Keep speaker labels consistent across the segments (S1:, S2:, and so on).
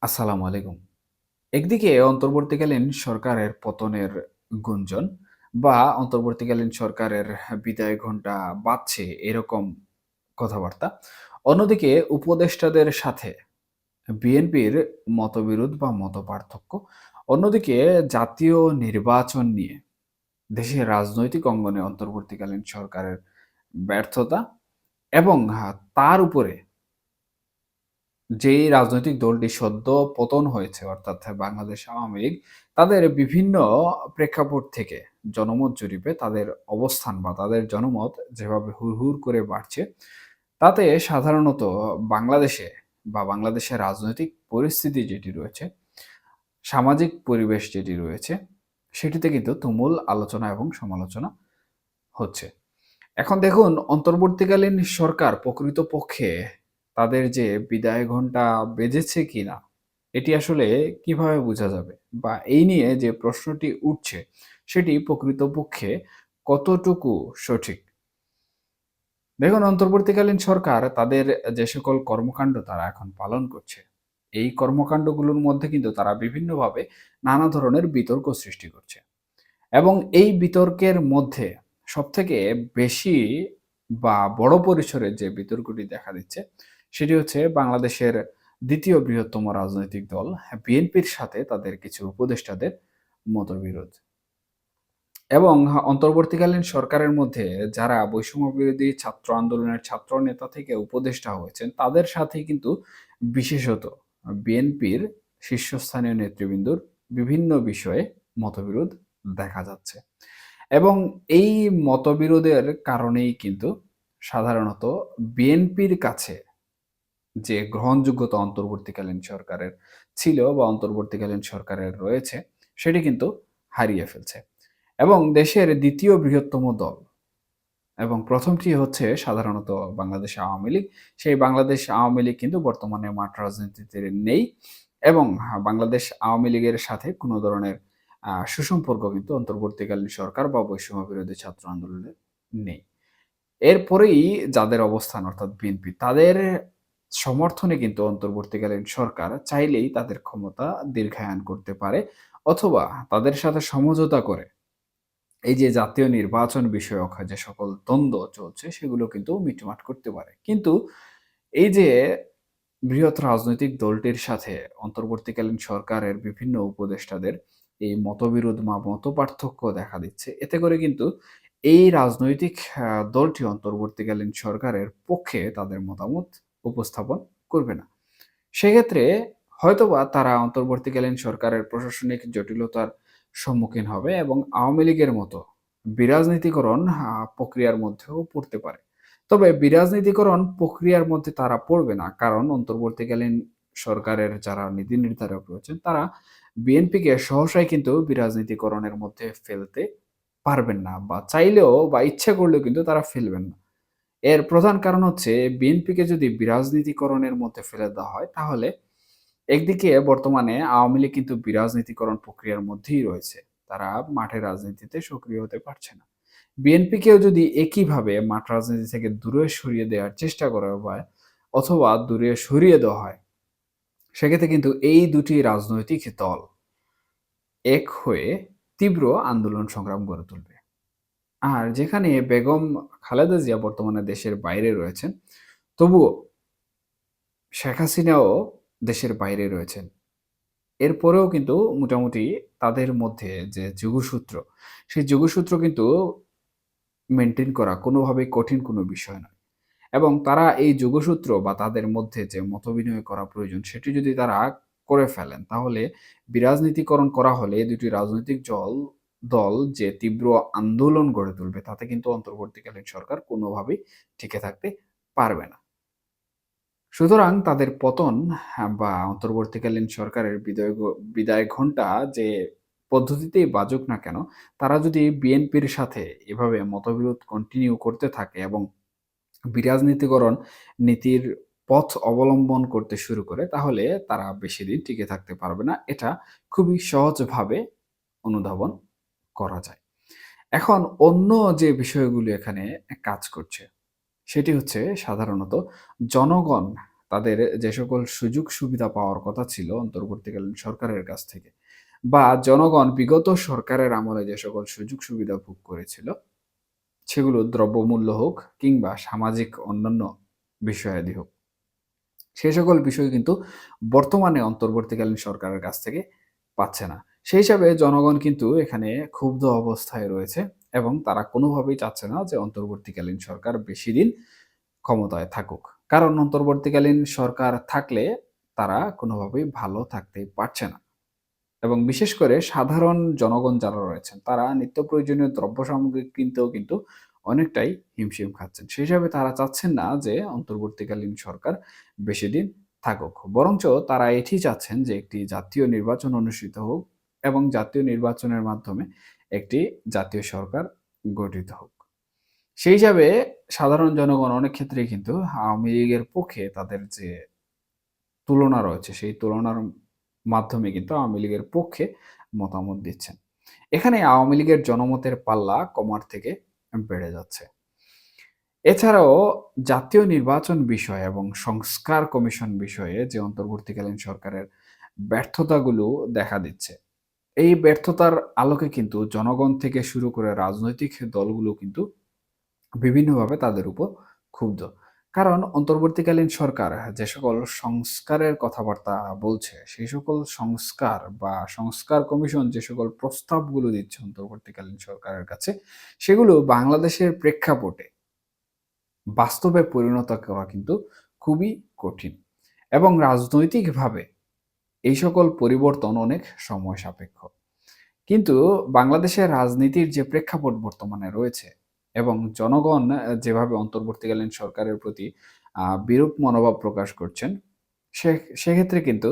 S1: আসসালামু আলাইকুম। একদিকে অন্তর্বর্তীকালীন সরকারের পতনের গুঞ্জন বা অন্তর্বর্তীকালীন সরকারের বিদায় ঘণ্টা বাজছে এরকম কথাবার্তা। অন্যদিকে উপদেষ্টাদের সাথে বিএনপির মতবিরোধ বা মতপার্থক্য। অন্যদিকে জাতীয় নির্বাচন নিয়ে দেশের রাজনৈতিক অঙ্গনে অন্তর্বর্তীকালীন সরকারের ব্যর্থতা এবং তার উপরে যেই রাজনৈতিক দলটি সদ্য পতন হয়েছে অর্থাৎ বাংলাদেশ আওয়ামী লীগ, তাদের বিভিন্ন প্রেক্ষাপট থেকে জনমত জরিপে তাদের অবস্থান বা তাদের জনমত যেভাবে হুড়হুড় করে বাড়ছে, তাতে সাধারণত বাংলাদেশে বা বাংলাদেশের রাজনৈতিক পরিস্থিতি যেটি রয়েছে, সামাজিক পরিবেশ যেটি রয়েছে, সেটিতে কিন্তু তুমুল আলোচনা এবং সমালোচনা হচ্ছে। এখন দেখুন অন্তর্বর্তীকালীন সরকার প্রকৃতপক্ষে তাদের যে বিদায় ঘণ্টা বেজেছে কিনা এটি আসলে কিভাবে বোঝা যাবে? বা এই নিয়ে যে প্রশ্নটি উঠছে সেটি প্রকৃতপক্ষে কতটুকু সঠিক? দেখুন অন্তর্বর্তীকালীন সরকার তাদের যে সকল কর্মকাণ্ড তারা এখন পালন করছে, এই কর্মকাণ্ডগুলোর মধ্যে কিন্তু তারা বিভিন্নভাবে নানা ধরনের বিতর্ক সৃষ্টি করছে। এবং এই বিতর্কের মধ্যে সবথেকে বেশি বা বড় পরিসরে যে বিতর্কটি দেখা দিচ্ছে, সেটি হচ্ছে বাংলাদেশের ২য় বৃহত্তম রাজনৈতিক দল বিএনপির সাথে তাদের কিছু উপদেষ্টাদের মতবিরোধ। এবং অন্তর্বর্তীকালীন সরকারের মধ্যে যারা বৈষম্য বিরোধী ছাত্র আন্দোলনের ছাত্র নেতা থেকে উপদেষ্টা হয়েছেন, তাদের সাথেই কিন্তু বিশেষত বিএনপির শীর্ষস্থানীয় নেতৃবৃন্দর বিভিন্ন বিষয়ে মতবিরোধ দেখা যাচ্ছে। এবং এই মতবিরোধের কারণেই কিন্তু সাধারণত বিএনপির কাছে যে গ্রহণযোগ্যতা অন্তর্বর্তীকালীন সরকারের ছিল বা অন্তর্বর্তীকালীন সরকারের রয়েছে, সেটি কিন্তু হারিয়ে ফেলছে। এবং দেশের ২য় বৃহত্তম দল এবং ১ম টি হচ্ছে সাধারণত বাংলাদেশ আওয়ামী লীগ। সেই বাংলাদেশ আওয়ামী লীগ কিন্তু বর্তমানে মাঠ রাজনীতিতে নেই এবং বাংলাদেশ আওয়ামী লীগের সাথে কোনো ধরনের সুসম্পর্ক কিন্তু অন্তর্বর্তীকালীন সরকার বা বৈষম্য বিরোধী ছাত্র আন্দোলনের নেই। এরপরেই যাদের অবস্থান অর্থাৎ বিএনপি, তাদের সমর্থনে কিন্তু অন্তর্বর্তীকালীন সরকার চাইলেই তাদের ক্ষমতা দীর্ঘায়ন করতে পারে অথবা তাদের সাথে সমঝোতা করে এই যে জাতীয় নির্বাচন বিষয়ক যে সকল দ্বন্দ্ব চলছে সেগুলো কিন্তু মিটমাট করতে পারে। কিন্তু এই যে বৃহৎ রাজনৈতিক দলটির সাথে অন্তর্বর্তীকালীন সরকারের বিভিন্ন উপদেষ্টাদের এই মতবিরোধ বা মতপার্থক্য দেখা দিচ্ছে। এতে করে কিন্তু এই রাজনৈতিক দলটি অন্তর্বর্তীকালীন সরকারের পক্ষে তাদের মতামত উপস্থাপন করবে না। সেক্ষেত্রে হয়তোবা তারা অন্তর্বর্তীকালীন সরকারের প্রশাসনিক জটিলতার সম্মুখীন হবে এবং আওয়ামী লীগের মতো বিরাজনীতিকরণ প্রক্রিয়ার মধ্যেও পড়তে পারে। তবে বিরাজনীতিকরণ প্রক্রিয়ার মধ্যে তারা পড়বে না। কারণ অন্তর্বর্তীকালীন সরকারের যারা নীতি নির্ধারক রয়েছেন তারা বিএনপিকে সহসাই কিন্তু বিরাজনীতিকরণের মধ্যে ফেলতে পারবেন না বা চাইলেও বা ইচ্ছা করলেও কিন্তু তারা ফেলবেন না। এর প্রধান কারণ হচ্ছে বিএনপিকে যদি বিরাজনীতিকরণের মধ্যে ফেলে দেওয়া হয় তাহলে একদিকে বর্তমানে আওয়ামী লীগ কিন্তু বিরাজনীতিকরণ প্রক্রিয়ার মধ্যেই রয়েছে। তারা মাঠের রাজনীতিতে সক্রিয় হতে পারছে না। বিএনপিকেও যদি একইভাবে মাঠ রাজনীতি থেকে দূরে সরিয়ে দেওয়ার চেষ্টা করা হয় অথবা দূরে সরিয়ে দেওয়া হয়, সেক্ষেত্রে কিন্তু এই দুটি রাজনৈতিক দল এক হয়ে তীব্র আন্দোলন সংগ্রাম গড়ে তুলবে। আর যেখানে বেগম খালেদা জিয়া বর্তমানে দেশের বাইরে রয়েছেন, তবুও শেখ হাসিনাও দেশের বাইরে রয়েছেন। এরপরেও কিন্তু মোটামুটি তাদের মধ্যে যে যোগসূত্র, সেই যোগসূত্র কিন্তু মেইনটেইন করা কোনোভাবেই কঠিন কোনো বিষয় নয়। এবং তারা এই যোগসূত্র বা তাদের মধ্যে যে মতবিনিময় করা প্রয়োজন, সেটি যদি তারা করে ফেলেন, তাহলে বিরাজনীতিকরণ করা হলে এই দুটি রাজনৈতিক দল যে তীব্র আন্দোলন গড়ে তুলবে, তাতে কিন্তু অন্তর্বর্তীকালীন সরকার কোনোভাবেই টিকে থাকতে পারবে না। সুতরাং তাদের পতন বা অন্তর্বর্তীকালীন সরকারের বিদায় ঘণ্টা যে পদ্ধতিতেই বাজুক না কেন, তারা যদি বিএনপির সাথে এভাবে মতবিরোধ কন্টিনিউ করতে থাকে এবং বিরাজনীতিকরণ নীতির পথ অবলম্বন করতে শুরু করে, তাহলে তারা বেশিদিন টিকে থাকতে পারবে না। এটা খুবই সহজভাবে অনুধাবন করা যায়। এখন অন্য যে বিষয়গুলো এখানে কাজ করছে, সেটি হচ্ছে সাধারণত জনগণ তাদের যে সকল সুযোগ সুবিধা পাওয়ার কথা ছিল অন্তর্বর্তীকালীন সরকারের কাছ থেকে বা জনগণ বিগত সরকারের আমলে যে সকল সুযোগ সুবিধা ভোগ করেছিল, সেগুলো দ্রব্যমূল্য হোক কিংবা সামাজিক অন্যান্য বিষয়াদি হোক, সে সকল বিষয় কিন্তু বর্তমানে অন্তর্বর্তীকালীন সরকারের কাছ থেকে পাচ্ছে না। সেই হিসাবে জনগণ কিন্তু এখানে ক্ষুব্ধ অবস্থায় রয়েছে এবং তারা কোনোভাবেই চাচ্ছে না যে অন্তর্বর্তীকালীন সরকার বেশিদিন ক্ষমতায় থাকুক। কারণ অন্তর্বর্তীকালীন সরকার থাকলে তারা কোনোভাবেই ভালো থাকতে পারছে না। এবং বিশেষ করে সাধারণ জনগণ যারা রয়েছেন তারা নিত্য প্রয়োজনীয় দ্রব্য সামগ্রী কিনতেও কিন্তু অনেকটাই হিমশিম খাচ্ছেন। সেই হিসাবে তারা চাচ্ছেন না যে অন্তর্বর্তীকালীন সরকার বেশিদিন থাকুক। বরঞ্চ তারা এটি চাচ্ছেন যে একটি জাতীয় নির্বাচন অনুষ্ঠিত হোক এবং জাতীয় নির্বাচনের মাধ্যমে একটি জাতীয় সরকার গঠিত হোক। সেই হিসাবে সাধারণ জনগণ অনেক ক্ষেত্রেই কিন্তু আওয়ামী লীগের পক্ষে তাদের যে তুলনা রয়েছে, সেই তুলনার মাধ্যমে কিন্তু আওয়ামী লীগের পক্ষে মতামত দিচ্ছেন। এখানে আওয়ামী লীগের জনমতের পাল্লা কমার থেকে বেড়ে যাচ্ছে। এছাড়াও জাতীয় নির্বাচন বিষয় এবং সংস্কার কমিশন বিষয়ে যে অন্তর্বর্তীকালীন সরকারের ব্যর্থতাগুলো দেখা দিচ্ছে, এই ব্যর্থতার আলোকে কিন্তু জনগণ থেকে শুরু করে রাজনৈতিক দলগুলো কিন্তু বিভিন্নভাবে তাদের উপর ক্ষুব্ধ। কারণ অন্তর্বর্তীকালীন সরকার যে সকল সংস্কারের কথাবার্তা বলছে, সেই সকল সংস্কার বা সংস্কার কমিশন যে সকল প্রস্তাবগুলো দিচ্ছে অন্তর্বর্তীকালীন সরকারের কাছে, সেগুলো বাংলাদেশের প্রেক্ষাপটে বাস্তবে পরিণত করা কিন্তু খুবই কঠিন এবং রাজনৈতিকভাবে এই সকল পরিবর্তন অনেক সময় সাপেক্ষ। কিন্তু বাংলাদেশের রাজনীতির যে প্রেক্ষাপট বর্তমানে রয়েছে এবং জনগণ যেভাবে অন্তর্বর্তীকালীন সরকারের প্রতি বিরূপ মনোভাব প্রকাশ করছেন, সেক্ষেত্রে কিন্তু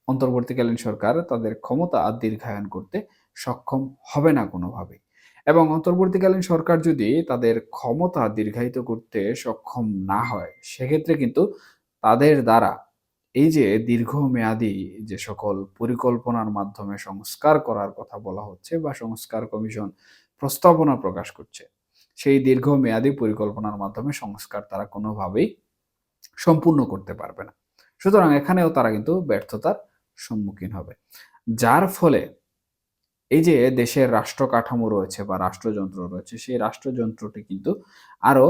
S1: অন্তর্বর্তীকালীন সরকার তাদের ক্ষমতা দীর্ঘায়ন করতে সক্ষম হবে না কোনোভাবেই। এবং অন্তর্বর্তীকালীন সরকার যদি তাদের ক্ষমতা দীর্ঘায়িত করতে সক্ষম না হয়, সেক্ষেত্রে কিন্তু তাদের দ্বারা এই যে দীর্ঘমেয়াদী যে সকল পরিকল্পনার মাধ্যমে সংস্কার করার কথা বলা হচ্ছে বা সংস্কার কমিশন প্রস্তাবনা প্রকাশ করছে, সেই দীর্ঘমেয়াদী পরিকল্পনার মাধ্যমে সংস্কার তারা কোনোভাবেই সম্পূর্ণ করতে পারবে না। সুতরাং এখানেও তারা কিন্তু ব্যর্থতার সম্মুখীন হবে। যার ফলে এই যে দেশের রাষ্ট্র কাঠামো রয়েছে বা রাষ্ট্রযন্ত্র রয়েছে, সেই রাষ্ট্রযন্ত্রটি কিন্তু আরো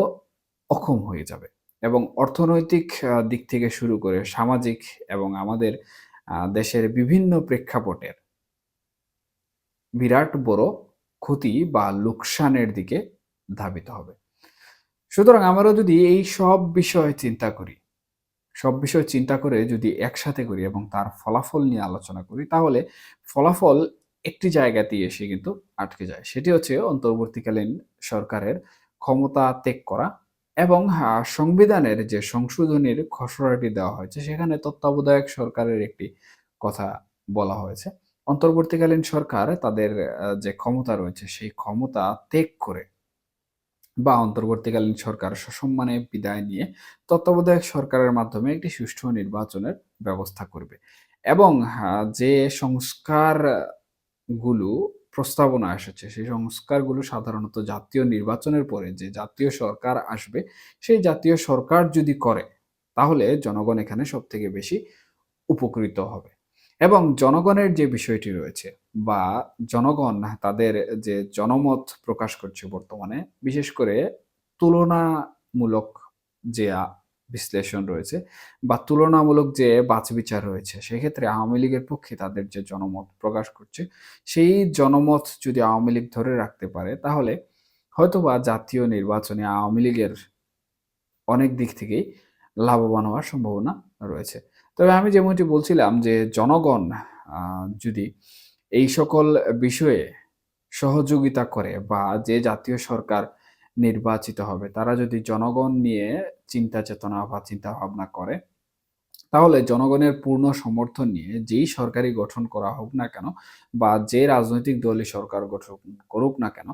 S1: অক্ষম হয়ে যাবে এবং অর্থনৈতিক দিক থেকে শুরু করে সামাজিক এবং আমাদের দেশের বিভিন্ন প্রেক্ষাপটের বিরাট বড় ক্ষতি বা লোকসানের দিকে ধাবিত হবে। সুতরাং আমরাও যদি এই সব বিষয় চিন্তা করি, সব বিষয় চিন্তা করে যদি একসাথে করি এবং তার ফলাফল নিয়ে আলোচনা করি, তাহলে ফলাফল একটি জায়গাতেই এসে কিন্তু আটকে যায়। সেটি হচ্ছে অন্তর্বর্তীকালীন সরকারের ক্ষমতা ত্যাগ করা এবং সংবিধানের যে সংশোধনীর খসড়াটি দেওয়া হয়েছে, সেখানে তত্ত্বাবধায়ক সরকারের একটি কথা বলা হয়েছে। অন্তর্বর্তীকালীন সরকার তাদের যে ক্ষমতা রয়েছে, সেই ক্ষমতা ত্যাগ করে বা অন্তর্বর্তীকালীন সরকার সসম্মানে বিদায় নিয়ে তত্ত্বাবধায়ক সরকারের মাধ্যমে একটি সুষ্ঠু নির্বাচনের ব্যবস্থা করবে এবং যে সংস্কারগুলো প্রস্তাবনা এসেছে, সেই সংস্কারগুলো সাধারণত জাতীয় নির্বাচনের পরে যে জাতীয় সরকার আসবে, সেই জাতীয় সরকার যদি করে, তাহলে জনগণ এখানে সবথেকে বেশি উপকৃত হবে। এবং জনগণের যে বিষয়টি রয়েছে বা জনগণ তাদের যে জনমত প্রকাশ করছে বর্তমানে, বিশেষ করে তুলনামূলক যে বিশ্লেষণ রয়েছে বা তুলনামূলক যে বাছবিচার রয়েছে, সেক্ষেত্রে আওয়ামী লীগের পক্ষে তাদের যে জনমত প্রকাশ করছে, সেই জনমত যদি আওয়ামী লীগ ধরে রাখতে পারে, তাহলে হয়তোবা জাতীয় নির্বাচনে আওয়ামী লীগের অনেক দিক থেকেই লাভবান হওয়ার সম্ভাবনা রয়েছে। তবে আমি যেমনটি বলছিলাম যে জনগণ যদি এই সকল বিষয়ে সহযোগিতা করে বা যে জাতীয় সরকার নির্বাচিত হবে, তারা যদি জনগণ নিয়ে চিন্তা চেতনা বা চিন্তা ভাবনা করে, তাহলে জনগণের পূর্ণ সমর্থন নিয়ে যেই সরকারই গঠন করা হোক না কেন বা যে রাজনৈতিক দলই সরকার গঠন করুক না কেন,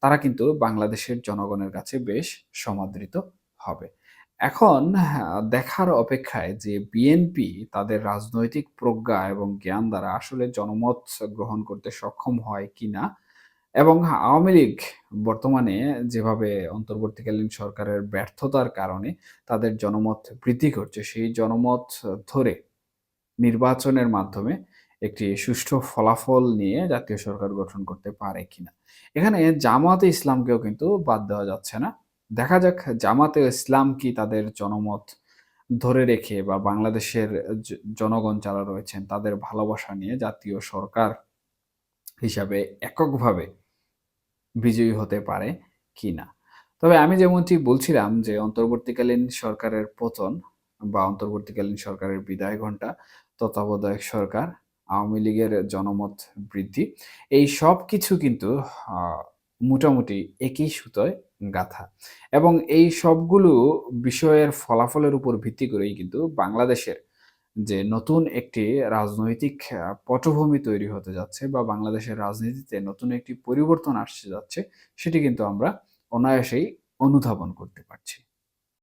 S1: তারা কিন্তু বাংলাদেশের জনগণের কাছে বেশ সমাদৃত হবে। এখন দেখার অপেক্ষায় যে বিএনপি তাদের রাজনৈতিক প্রজ্ঞা এবং জ্ঞান দ্বারা আসলে জনমত গ্রহণ করতে সক্ষম হয় কিনা এবং আওয়ামী লীগ বর্তমানে যেভাবে অন্তর্বর্তীকালীন সরকারের ব্যর্থতার কারণে তাদের জনমত বৃদ্ধি করছে, সেই জনমত ধরে নির্বাচনের মাধ্যমে একটি সুষ্ঠু ফলাফল নিয়ে জাতীয় সরকার গঠন করতে পারে কিনা। এখানে জামায়াতে ইসলামকেও কিন্তু বাদ দেওয়া যাচ্ছে না। দেখা যাক জামায়াতে ইসলাম কি তাদের জনমত ধরে রেখে বা বাংলাদেশের জনগণ যারা রয়েছেন তাদের ভালোবাসা নিয়ে জাতীয় সরকার হিসাবে এককভাবে বিজয়ী হতে পারে কিনা। তবে আমি যেমনটি বলছিলাম যে অন্তর্বর্তীকালীন সরকারের পতন বা অন্তর্বর্তীকালীন সরকারের বিদায় ঘণ্টা, তত্ত্বাবধায়ক সরকার, আওয়ামী লীগের জনমত বৃদ্ধি, এই সবকিছু কিন্তু আ মোটামুটি একই সুতোয় গাঁথা। এবং এই সবগুলো বিষয়ের ফলাফলের উপর ভিত্তি করেই কিন্তু বাংলাদেশের যে নতুন একটি রাজনৈতিক পটভূমি তৈরি হতে যাচ্ছে বা বাংলাদেশের রাজনীতিতে নতুন একটি পরিবর্তন আসতে যাচ্ছে, সেটি কিন্তু আমরা অনায়াসেই অনুধাবন করতে পারছি।